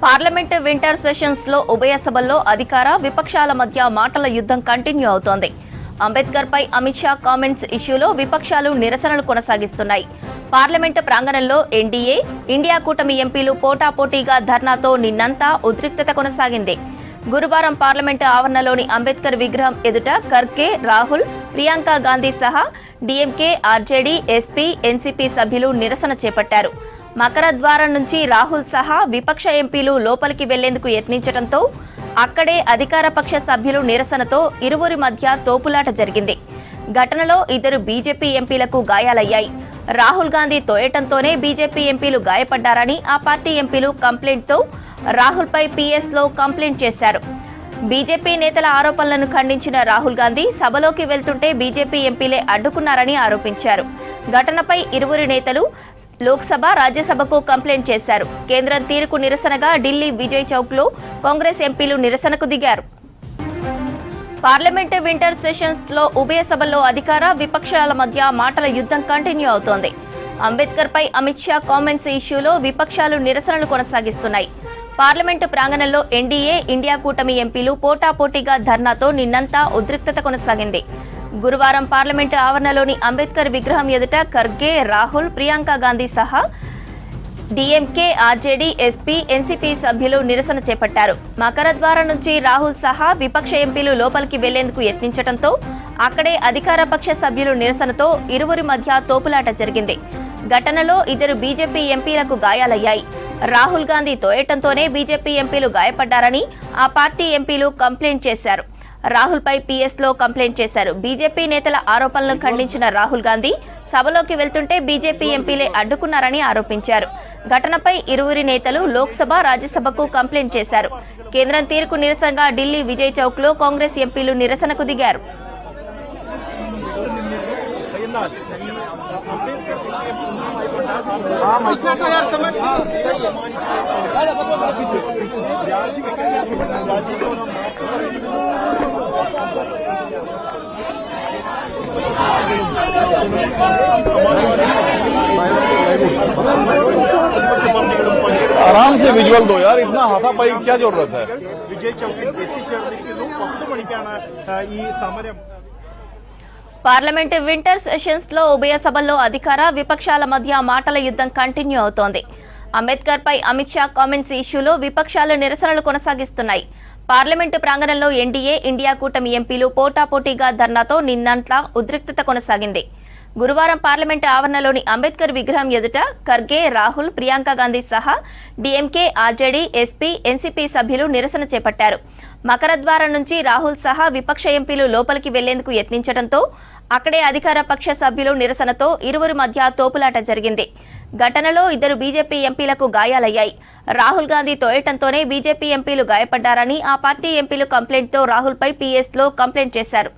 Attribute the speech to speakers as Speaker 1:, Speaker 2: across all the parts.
Speaker 1: Parliament winter sessions లో ఉభయ సభల్లో అధికార విపక్షాల మధ్య మాటల యుద్ధం కంటిన్యూ అవుతోంది. అంబేద్కర్ పై అమిత్ షా కామెంట్స్ ఇష్యూలో విపక్షాలు నిరసనలు కొనసాగిస్తున్నాయి. పార్లమెంటు ప్రాంగణంలో ఎన్డీఏ, ఇండియా కూటమి ఎంపీలు పోటాపోటీగా ధర్నాతో నిన్నంతా ఉద్రిక్తత కొనసాగింది. గురువారం పార్లమెంటు ఆవరణలోని అంబేద్కర్ విగ్రహం ఎదుట ఖర్గే, రాహుల్, ప్రియాంక గాంధీ సహా డీఎంకే, ఆర్జేడీ, ఎస్పీ, ఎన్సీపీ సభ్యులు నిరసన చేపట్టారు. మకర ద్వారం నుంచి రాహుల్ సహా విపక్ష ఎంపీలు లోపలికి వెళ్లేందుకు యత్నించడంతో అక్కడే అధికార పక్ష సభ్యులు నిరసనతో ఇరువురి మధ్య తోపులాట జరిగింది. ఘటనలో ఇద్దరు బీజేపీ ఎంపీలకు గాయాలయ్యాయి. రాహుల్ గాంధీ తోయటంతోనే బీజేపీ ఎంపీలు గాయపడ్డారని ఆ పార్టీ ఎంపీలు కంప్లైంట్తో రాహుల్పై పీఎస్లో కంప్లైంట్ చేశారు. బీజేపీ నేతల ఆరోపణలను ఖండించిన రాహుల్ గాంధీ సభలోకి వెళ్తుంటే బీజేపీ ఎంపీలే అడ్డుకున్నారని ఆరోపించారు. ఘటనపై ఇరువురి నేతలు లోక్సభ, రాజ్యసభకు కంప్లైంట్ చేశారు. కేంద్రం తీరుకు నిరసనగా ఢిల్లీ విజయ్ చౌక్లో కాంగ్రెస్ ఎంపీలు నిరసనకు దిగారు. పార్లమెంటు వింటర్ సెషన్స్ లో ఉభయ సభల్లో అధికార విపక్షాల మధ్య మాటల యుద్ధం కంటిన్యూ అవుతోంది. అంబేద్కర్ పై అమిత్ షా కామెంట్స్ ఇష్యూలో విపక్షాలు నిరసనలు కొనసాగిస్తున్నాయి. పార్లమెంటు ప్రాంగణంలో ఎన్డీఏ, ఇండియా కూటమి ఎంపీలు పోటాపోటీగా ధర్నాతో నిన్నంతా ఉద్రిక్తత కొనసాగింది. గురువారం పార్లమెంటు ఆవరణలోని అంబేద్కర్ విగ్రహం ఎదుట ఖర్గే, రాహుల్, ప్రియాంక గాంధీ సహా డీఎంకే, ఆర్జేడీ, ఎస్పీ, ఎన్సీపీ సభ్యులు నిరసన చేపట్టారు. మకర ద్వారం నుంచి రాహుల్ సహా విపక్ష ఎంపీలు లోపలికి వెళ్లేందుకు యత్నించడంతో అక్కడే అధికార పక్ష సభ్యులు నిరసనతో ఇరువురి మధ్య తోపులాట జరిగింది. ఘటనలో ఇద్దరు బీజేపీ ఎంపీలకు గాయాలయ్యాయి. రాహుల్ గాంధీ తోయటంతోనే బీజేపీ ఎంపీలు గాయపడ్డారని ఆ పార్టీ ఎంపీలు కంప్లైంట్ చేశారు. రాహుల్పై పీఎస్లో కంప్లైంట్ చేశారు. బీజేపీ నేతల ఆరోపణలను ఖండించిన రాహుల్ గాంధీ సభలోకి వెళ్తుంటే బీజేపీ ఎంపీలే అడ్డుకున్నారని ఆరోపించారు. ఘటనపై ఇరువురి నేతలు లోక్సభ, రాజ్యసభకు కంప్లైంట్ చేశారు. కేంద్రం తీరుకు నిరసనగా ఢిల్లీ విజయ్ చౌక్లో కాంగ్రెస్ ఎంపీలు నిరసనకు దిగారు.
Speaker 2: आराम से विजुअल दो यार, इतना हाथापाई क्या जरूरत है।
Speaker 3: विजय चौकी ఈ సమరం
Speaker 1: పార్లమెంటు వింటర్ సెషన్స్ లో ఉభయ సభల్లో అధికార విపక్షాల మధ్య మాటల యుద్ధం కంటిన్యూ అవుతోంది. అంబేద్కర్ పై అమిత్ షా కామెంట్స్ ఇష్యూలో విపక్షాలు నిరసనలు కొనసాగిస్తున్నాయి. పార్లమెంటు ప్రాంగణంలో ఎన్డీఏ, ఇండియా కూటమి ఎంపీలు పోటాపోటీగా ధర్నాతో నిన్నంతా ఉద్రిక్తత కొనసాగింది. గురువారం పార్లమెంటు ఆవరణలోని అంబేద్కర్ విగ్రహం ఎదుట ఖర్గే, రాహుల్, ప్రియాంక గాంధీ సహా డీఎంకే, ఆర్జేడీ, ఎస్పీ, ఎన్సీపీ సభ్యులు నిరసన చేపట్టారు. మకర ద్వారం నుంచి రాహుల్ సహా విపక్ష ఎంపీలు లోపలికి వెళ్లేందుకు యత్నించడంతో అక్కడే అధికార పక్ష సభ్యులు నిరసనతో ఇరువురి మధ్య తోపులాట జరిగింది. ఘటనలో ఇద్దరు బీజేపీ ఎంపీలకు గాయాలయ్యాయి. రాహుల్ గాంధీ తోయటంతోనే బీజేపీ ఎంపీలు గాయపడ్డారని ఆ పార్టీ ఎంపీలు కంప్లైంట్తో రాహుల్పై పీఎస్లో కంప్లైంట్ చేశారు.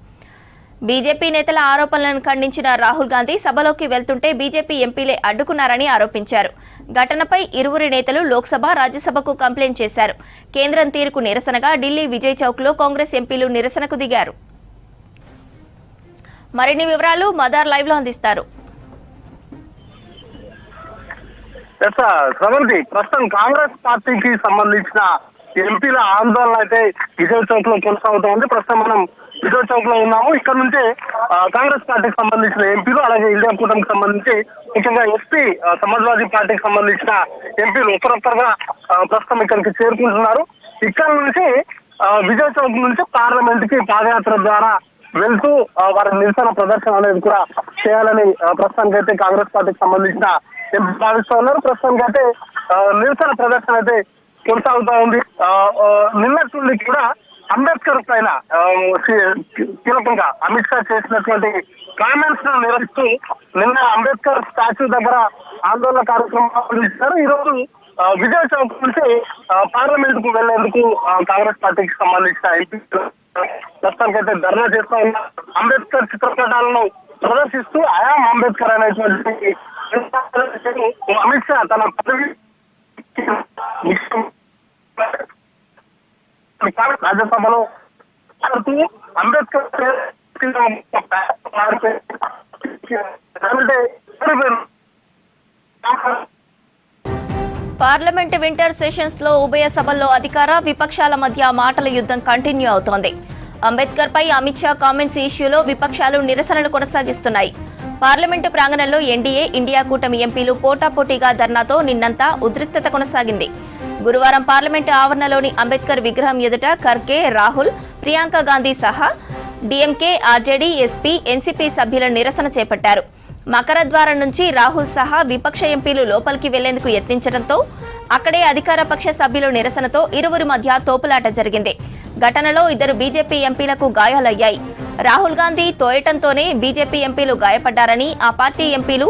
Speaker 1: బీజేపీ నేతల ఆరోపణలను ఖండించిన రాహుల్ గాంధీ సభలోకి వెళ్తుంటే బీజేపీ ఎంపీలే అడ్డుకున్నారని ఆరోపించారు. ఘటనపై ఇరువురి నేతలు లోక్సభ, రాజ్యసభకు కంప్లైంట్ చేశారు. కేంద్రం తీరుకు నిరసనగా ఢిల్లీ విజయ్ చౌక్లో కాంగ్రెస్ ఎంపీలు నిరసనకు దిగారు. మరిన్ని వివరాలు మదార్ లైవ్ లో అందిస్తారు.
Speaker 4: ప్రస్తుతం కాంగ్రెస్ పార్టీకి సంబంధించిన ఎంపీల ఆందోళన అయితే విజయ్ చౌక్ లో కొనసాగుతోంది. ప్రస్తుతం మనం విజయ్ చౌక్ లో ఉన్నాము. ఇక్కడ నుంచే కాంగ్రెస్ పార్టీకి సంబంధించిన ఎంపీలు, అలాగే ఇండియా కూటమికి సంబంధించి ముఖ్యంగా ఎస్పీ, సమాజ్వాదీ పార్టీకి సంబంధించిన ఎంపీలు ఒక్కరొక్కరుగా ప్రస్తుతం ఇక్కడికి చేరుకుంటున్నారు. ఇక్కడ నుంచి విజయ్ చౌక్ నుంచి పార్లమెంట్ కి పాదయాత్ర ద్వారా వెళ్తూ వారి నిరసన ప్రదర్శన అనేది కూడా చేయాలని ప్రస్తుతానికి అయితే కాంగ్రెస్ పార్టీకి సంబంధించిన ఎంపీ భావిస్తూ ఉన్నారు. ప్రస్తుతానికి అయితే నిరసన ప్రదర్శన అయితే కొనసాగుతూ ఉంది. నిన్నటి నుండి కూడా అంబేద్కర్ పైన కీలకంగా అమిత్ షా చేసినటువంటి కామెంట్స్ ను నిరసిస్తూ నిన్న అంబేద్కర్ స్టాచ్యూ దగ్గర ఆందోళన కార్యక్రమాలు చేశారు. ఈ రోజు విజయ్ చౌక్ నుంచి పార్లమెంట్ కు వెళ్లేందుకు కాంగ్రెస్ పార్టీకి సంబంధించిన ఎంపీ ప్రస్తుతానికి అయితే ధర్నా చేస్తూ ఉన్నారు. అంబేద్కర్ చిత్రపటాలను ప్రదర్శిస్తూ ఆయాం అంబేద్కర్ అనేటువంటి అమిత్ షా తన పదవి రాజ్యసభలో అంబేద్కర్
Speaker 1: పార్లమెంట్ వింటర్ సెషన్స్ లో ఉభయ సభల్లో అధికార విపక్షాల మధ్య మాటల యుద్ధం కంటిన్యూ అవుతోంది. అంబేద్కర్ పై అమిత్ షా కామెంట్స్ ఇష్యూలో విపక్షాలు నిరసనలు కొనసాగిస్తున్నాయి. పార్లమెంటు ప్రాంగణంలో ఎన్డీఏ, ఇండియా కూటమి ఎంపీలు పోటాపోటీగా ధర్నాతో నిన్నంతా ఉద్రిక్తత కొనసాగింది. గురువారం పార్లమెంటు ఆవరణలోని అంబేద్కర్ విగ్రహం ఎదుట ఖర్గే, రాహుల్, ప్రియాంక గాంధీ సహా డీఎంకే, ఆర్జేడీ, ఎస్పీ, ఎన్సీపీ సభ్యుల నిరసన చేపట్టారు. మకరద్వారం నుంచి రాహుల్ సహా విపక్ష ఎంపీలు లోపలికి వెళ్లేందుకు యత్నించడంతో అక్కడే అధికార పక్ష సభ్యుల నిరసనతో ఇరువురి మధ్య తోపులాట జరిగింది. ఘటనలో 2 బీజేపీ ఎంపీలకు గాయాలయ్యాయి. రాహుల్ గాంధీ తోయటంతోనే బీజేపీ ఎంపీలు గాయపడ్డారని ఆ పార్టీ ఎంపీలు